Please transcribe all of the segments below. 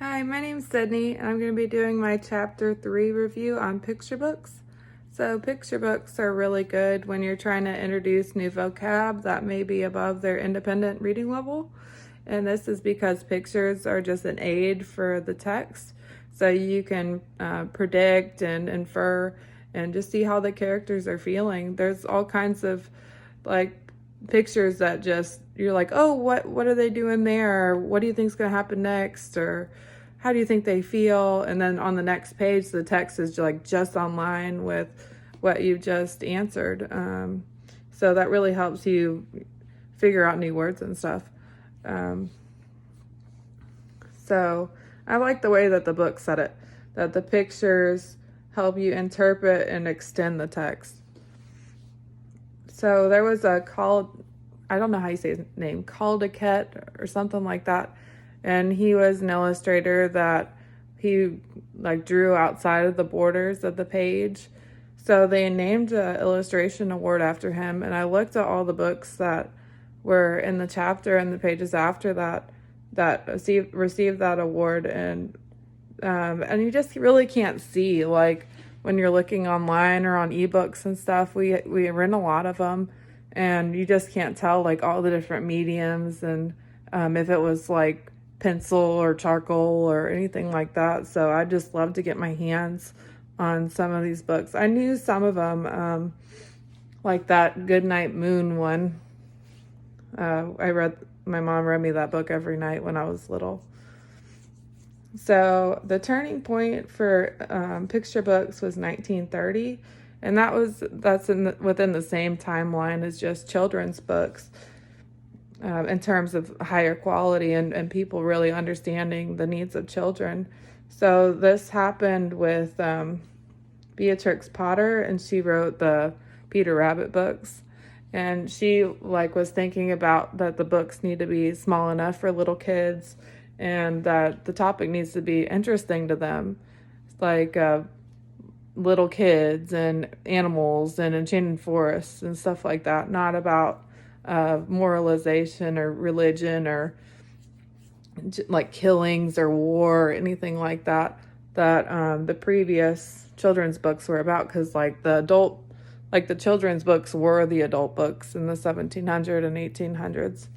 Hi, my name's Sydney, and I'm going to be doing my Chapter 3 review on picture books. So picture books are really good when you're trying to introduce new vocab that may be above their independent reading level. And this is because pictures are just an aid for the text. So you can predict and infer and just see how the characters are feeling. There's all kinds of like pictures that just you're like, oh, what are they doing there? Or what do you think's going to happen next? Or how do you think they feel? And then on the next page, the text is like just online with what you just answered. So that really helps you figure out new words and stuff. Um, so I like the way that the book said it, that the pictures help you interpret and extend the text. So there was I don't know how you say his name, Caldecott or something like that. And he was an illustrator that he like drew outside of the borders of the page. So they named an illustration award after him. And I looked at all the books that were in the chapter and the pages after that received that award. And you just really can't see, like when you're looking online or on ebooks and stuff, we rent a lot of them, and you just can't tell like all the different mediums and if it was like pencil or charcoal or anything like that. So I just love to get my hands on some of these books. I knew some of them, like that Goodnight Moon one. My mom read me that book every night when I was little. So the turning point for picture books was 1930, and within the same timeline as just children's books, in terms of higher quality and people really understanding the needs of children. So this happened with Beatrix Potter, and she wrote the Peter Rabbit books. And she was thinking about that the books need to be small enough for little kids, and that the topic needs to be interesting to them, like little kids and animals and enchanted forests and stuff like that, not about moralization or religion or like killings or war or anything like that the previous children's books were about, because the children's books were the adult books in the 1700s and 1800s.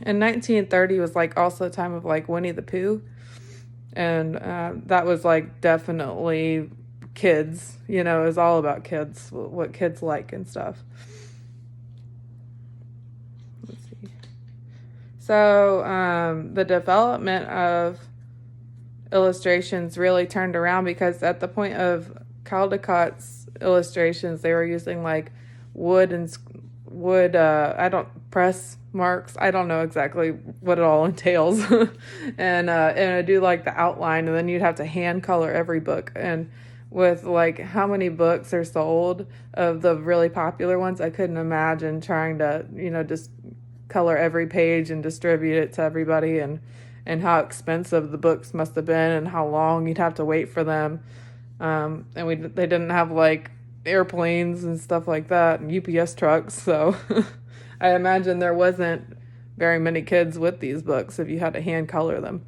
And 1930 was also a time of Winnie the Pooh, and that was definitely kids. It was all about kids, what kids like and stuff. Let's see. So the development of illustrations really turned around, because at the point of Caldecott's illustrations, they were using wood I don't press marks. I don't know exactly what it all entails. And I do the outline, and then you'd have to hand color every book. And with how many books are sold of the really popular ones, I couldn't imagine trying to just color every page and distribute it to everybody, and how expensive the books must have been, and how long you'd have to wait for them. And they didn't have airplanes and stuff like that, and UPS trucks, so I imagine there wasn't very many kids with these books if you had to hand color them.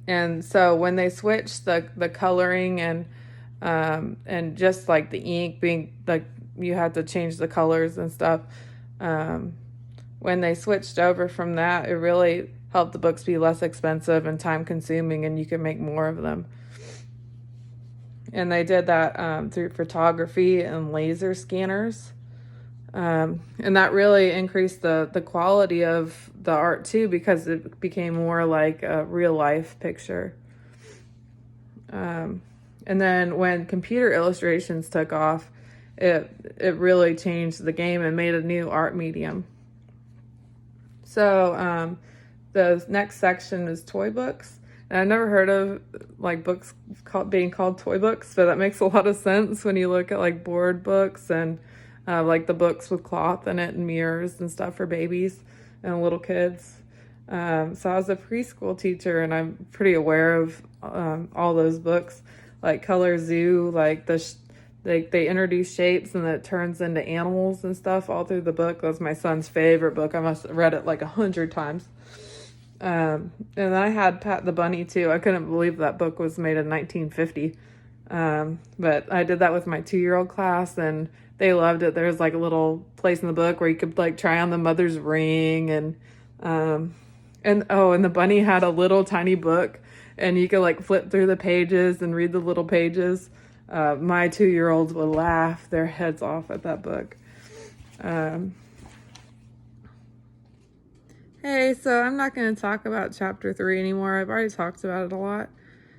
And so when they switched the coloring and just the ink being you had to change the colors and stuff, when they switched over from that, it really helped the books be less expensive and time consuming, and you could make more of them. And they did that through photography and laser scanners. And that really increased the quality of the art too, because it became more like a real life picture. And then when computer illustrations took off, it really changed the game and made a new art medium. So the next section is toy books. And I've never heard of books being called toy books, but that makes a lot of sense when you look at board books and the books with cloth in it and mirrors and stuff for babies and little kids. So I was a preschool teacher, and I'm pretty aware of all those books, like Color Zoo, They introduce shapes and then it turns into animals and stuff all through the book. That's my son's favorite book. I must have read it like 100 times. And then I had Pat the Bunny too. I couldn't believe that book was made in 1950. But I did that with my 2-year-old class and they loved it. There's like a little place in the book where you could like try on the mother's ring and the bunny had a little tiny book and you could like flip through the pages and read the little pages. My 2-year-olds would laugh their heads off at that book. Hey, so I'm not going to talk about chapter 3 anymore. I've already talked about it a lot.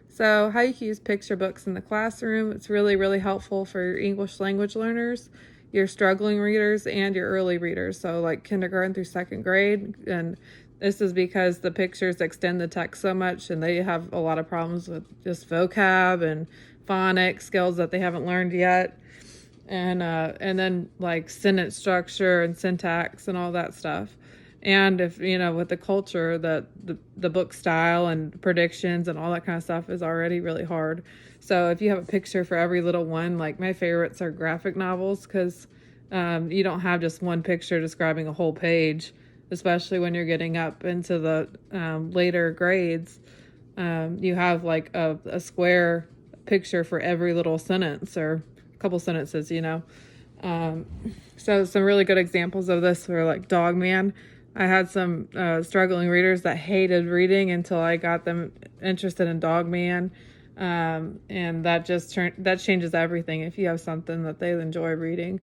So how you can use picture books in the classroom. It's really, really helpful for your English language learners, your struggling readers, and your early readers. So like kindergarten through 2nd grade. And this is because the pictures extend the text so much and they have a lot of problems with just vocab and phonics skills that they haven't learned yet. And then like sentence structure and syntax and all that stuff. And if, with the culture, that the book style and predictions and all that kind of stuff is already really hard. So if you have a picture for every little one, like my favorites are graphic novels because you don't have just one picture describing a whole page, especially when you're getting up into the later grades. You have like a square picture for every little sentence or a couple sentences, So some really good examples of this were like Dog Man. I had some struggling readers that hated reading until I got them interested in Dog Man. And that changes everything if you have something that they enjoy reading.